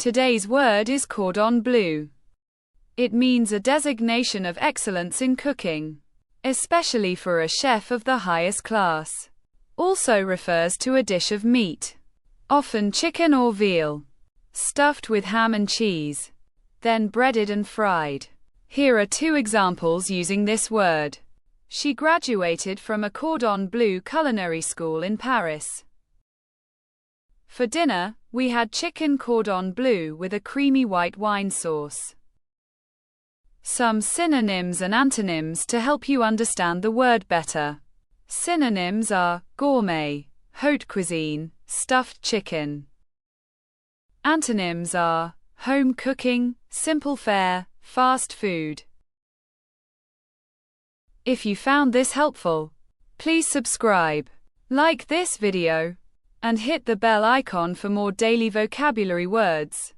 Today's word is cordon bleu. It means a designation of excellence in cooking, especially for a chef of the highest class. Also refers to a dish of meat, often chicken or veal, stuffed with ham and cheese, then breaded and fried. Here are 2 examples using this word. She graduated from a Cordon Bleu culinary school in Paris. For dinner, we had chicken cordon bleu with a creamy white wine sauce. Some synonyms and antonyms to help you understand the word better. Synonyms are gourmet, haute cuisine, stuffed chicken. Antonyms are home cooking, simple fare, fast food. If you found this helpful, please subscribe, like this video, and hit the bell icon for more daily vocabulary words.